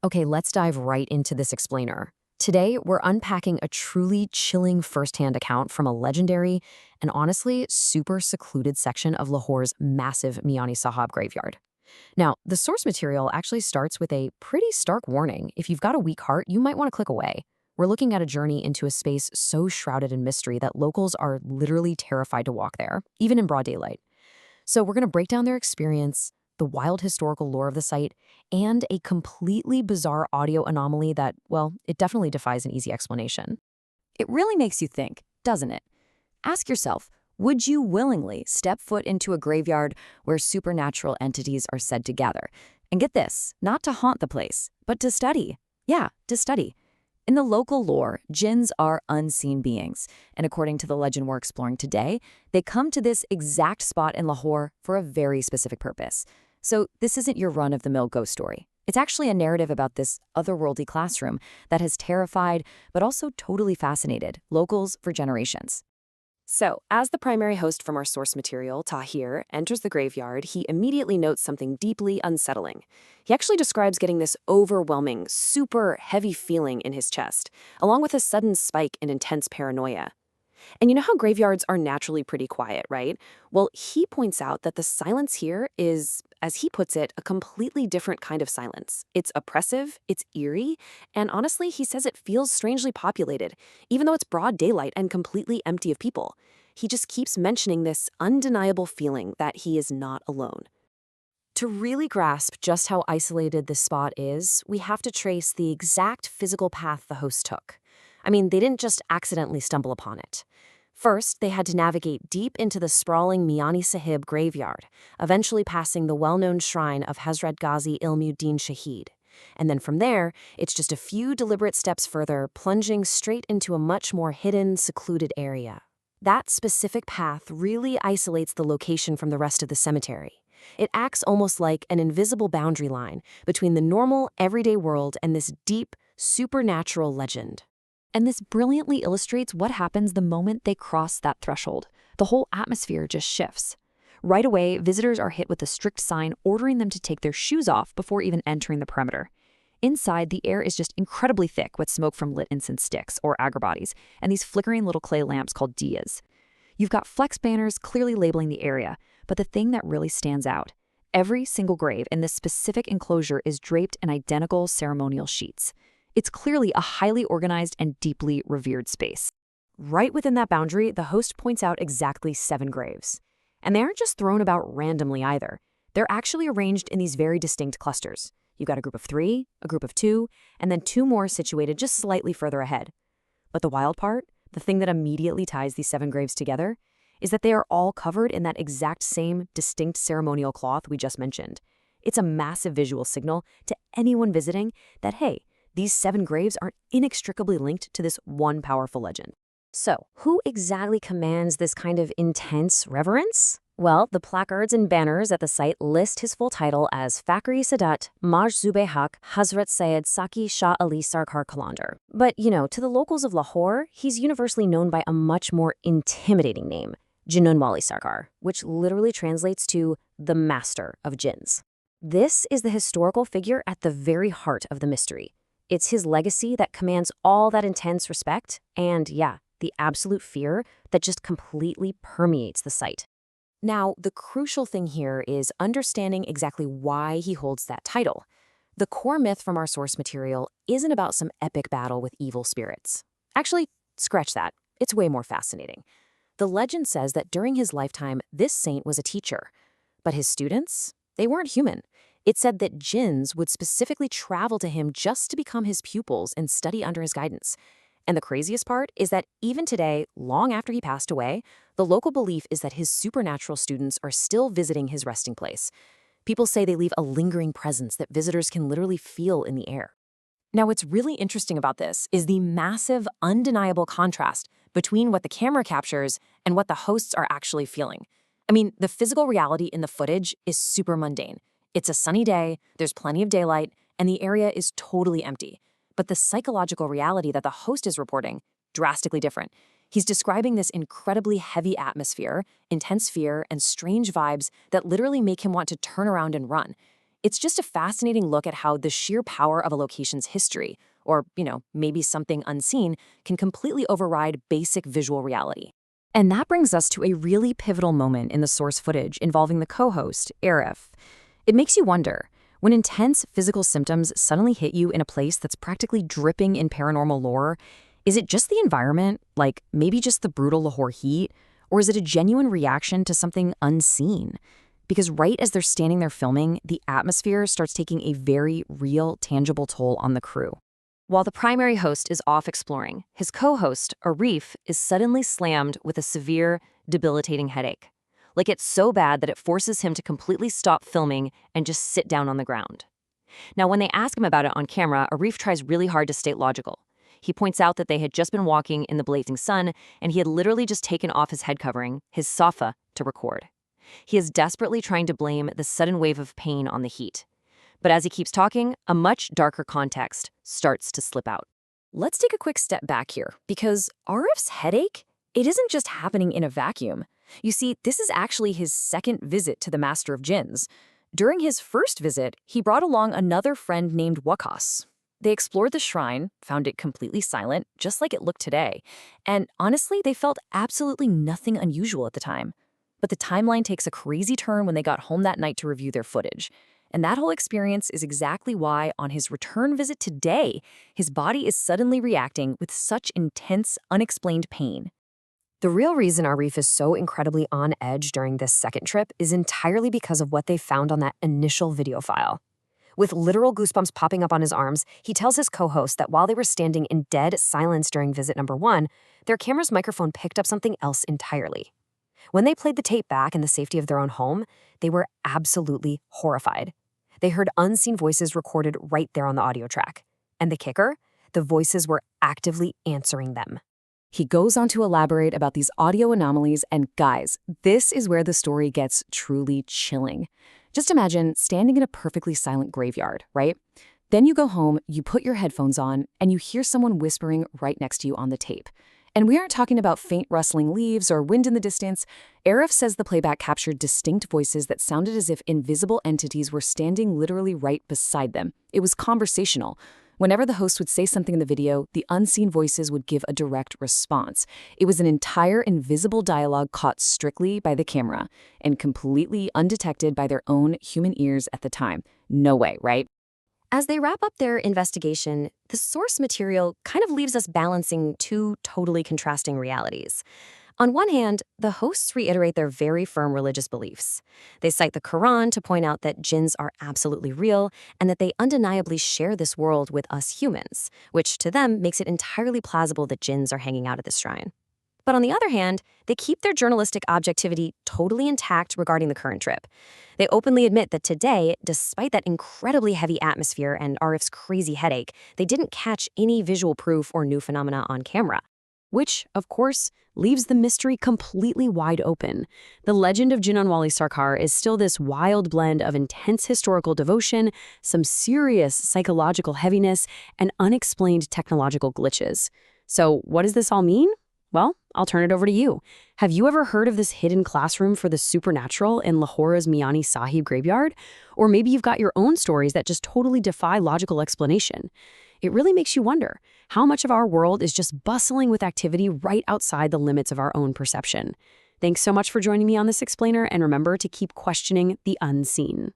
Okay, let's dive right into this explainer. Today, we're unpacking a truly chilling firsthand account from a legendary and honestly super secluded section of Lahore's massive Miani Sahib graveyard. Now, the source material actually starts with a pretty stark warning. If you've got a weak heart, you might want to click away. We're looking at a journey into a space so shrouded in mystery that locals are literally terrified to walk there, even in broad daylight. So we're going to break down their experience, the wild historical lore of the site, and a completely bizarre audio anomaly that, well, it definitely defies an easy explanation. It really makes you think, doesn't it? Ask yourself, would you willingly step foot into a graveyard where supernatural entities are said to gather? And get this, not to haunt the place, but to study. Yeah, to study. In the local lore, djinns are unseen beings, and according to the legend we're exploring today, they come to this exact spot in Lahore for a very specific purpose. So this isn't your run-of-the-mill ghost story. It's actually a narrative about this otherworldly classroom that has terrified, but also totally fascinated, locals for generations. So, as the primary host from our source material, Tahir, enters the graveyard, he immediately notes something deeply unsettling. He actually describes getting this overwhelming, super heavy feeling in his chest, along with a sudden spike in intense paranoia. And you know how graveyards are naturally pretty quiet, right? Well, he points out that the silence here is, as he puts it, a completely different kind of silence. It's oppressive, it's eerie, and honestly, he says it feels strangely populated, even though it's broad daylight and completely empty of people. He just keeps mentioning this undeniable feeling that he is not alone. To really grasp just how isolated this spot is, we have to trace the exact physical path the host took. I mean, they didn't just accidentally stumble upon it. First, they had to navigate deep into the sprawling Miani Sahib graveyard, eventually passing the well-known shrine of Hazrat Ghazi Ilmuddin Shahid. And then from there, it's just a few deliberate steps further, plunging straight into a much more hidden, secluded area. That specific path really isolates the location from the rest of the cemetery. It acts almost like an invisible boundary line between the normal, everyday world and this deep, supernatural legend. And this brilliantly illustrates what happens the moment they cross that threshold. The whole atmosphere just shifts. Right away, visitors are hit with a strict sign ordering them to take their shoes off before even entering the perimeter. Inside, the air is just incredibly thick with smoke from lit incense sticks, or agrabahtis, and these flickering little clay lamps called diyas. You've got flex banners clearly labeling the area, but the thing that really stands out, every single grave in this specific enclosure is draped in identical ceremonial sheets. It's clearly a highly organized and deeply revered space. Right within that boundary, the host points out exactly 7 graves. And they aren't just thrown about randomly either. They're actually arranged in these very distinct clusters. You've got a group of 3, a group of 2, and then 2 more situated just slightly further ahead. But the wild part, the thing that immediately ties these 7 graves together, is that they are all covered in that exact same distinct ceremonial cloth we just mentioned. It's a massive visual signal to anyone visiting that, hey, these 7 graves aren't inextricably linked to this one powerful legend. So, who exactly commands this kind of intense reverence? Well, the placards and banners at the site list his full title as Fakhri Sadat Maj Zube Haq Hazrat Syed Saki Shah Ali Sarkar Kalandar. But, to the locals of Lahore, he's universally known by a much more intimidating name, Jinnan Wali Sarkar, which literally translates to the Master of Jinns. This is the historical figure at the very heart of the mystery. It's his legacy that commands all that intense respect and, yeah, the absolute fear that just completely permeates the site. Now, the crucial thing here is understanding exactly why he holds that title. The core myth from our source material isn't about some epic battle with evil spirits. Actually, scratch that. It's way more fascinating. The legend says that during his lifetime, this saint was a teacher. But his students? They weren't human. It said that djinns would specifically travel to him just to become his pupils and study under his guidance. And the craziest part is that even today, long after he passed away, the local belief is that his supernatural students are still visiting his resting place. People say they leave a lingering presence that visitors can literally feel in the air. Now, what's really interesting about this is the massive, undeniable contrast between what the camera captures and what the hosts are actually feeling. I mean, the physical reality in the footage is super mundane. It's a sunny day, there's plenty of daylight, and the area is totally empty. But the psychological reality that the host is reporting, drastically different. He's describing this incredibly heavy atmosphere, intense fear, and strange vibes that literally make him want to turn around and run. It's just a fascinating look at how the sheer power of a location's history, or, maybe something unseen, can completely override basic visual reality. And that brings us to a really pivotal moment in the source footage involving the co-host, Arif. It makes you wonder, when intense physical symptoms suddenly hit you in a place that's practically dripping in paranormal lore, is it just the environment, like maybe just the brutal Lahore heat, or is it a genuine reaction to something unseen? Because right as they're standing there filming, the atmosphere starts taking a very real, tangible toll on the crew. While the primary host is off exploring, his co-host, Arif, is suddenly slammed with a severe, debilitating headache. Like it's so bad that it forces him to completely stop filming and just sit down on the ground. Now, when they ask him about it on camera, Arif tries really hard to stay logical. He points out that they had just been walking in the blazing sun, and he had literally just taken off his head covering, his safa, to record. He is desperately trying to blame the sudden wave of pain on the heat. But as he keeps talking, a much darker context starts to slip out. Let's take a quick step back here, because Arif's headache, it isn't just happening in a vacuum. You see, this is actually his second visit to the Master of Jinns. During his first visit, he brought along another friend named Wakas. They explored the shrine, found it completely silent, just like it looked today. And honestly, they felt absolutely nothing unusual at the time. But the timeline takes a crazy turn when they got home that night to review their footage. And that whole experience is exactly why, on his return visit today, his body is suddenly reacting with such intense, unexplained pain. The real reason Arif is so incredibly on edge during this second trip is entirely because of what they found on that initial video file. With literal goosebumps popping up on his arms, he tells his co-host that while they were standing in dead silence during visit number 1, their camera's microphone picked up something else entirely. When they played the tape back in the safety of their own home, they were absolutely horrified. They heard unseen voices recorded right there on the audio track. And the kicker? The voices were actively answering them. He goes on to elaborate about these audio anomalies, and guys, this is where the story gets truly chilling. Just imagine standing in a perfectly silent graveyard, right? Then you go home, you put your headphones on, and you hear someone whispering right next to you on the tape. And we aren't talking about faint rustling leaves or wind in the distance. Arif says the playback captured distinct voices that sounded as if invisible entities were standing literally right beside them. It was conversational. Whenever the host would say something in the video, the unseen voices would give a direct response. It was an entire invisible dialogue caught strictly by the camera and completely undetected by their own human ears at the time. No way, right? As they wrap up their investigation, the source material kind of leaves us balancing two totally contrasting realities. On one hand, the hosts reiterate their very firm religious beliefs. They cite the Quran to point out that jinns are absolutely real and that they undeniably share this world with us humans, which to them makes it entirely plausible that jinns are hanging out at this shrine. But on the other hand, they keep their journalistic objectivity totally intact regarding the current trip. They openly admit that today, despite that incredibly heavy atmosphere and Arif's crazy headache, they didn't catch any visual proof or new phenomena on camera. Which, of course, leaves the mystery completely wide open. The legend of Jinnan Wali Sarkar is still this wild blend of intense historical devotion, some serious psychological heaviness, and unexplained technological glitches. So what does this all mean? Well, I'll turn it over to you. Have you ever heard of this hidden classroom for the supernatural in Lahore's Miani Sahib graveyard? Or maybe you've got your own stories that just totally defy logical explanation. It really makes you wonder how much of our world is just bustling with activity right outside the limits of our own perception. Thanks so much for joining me on this explainer, and remember to keep questioning the unseen.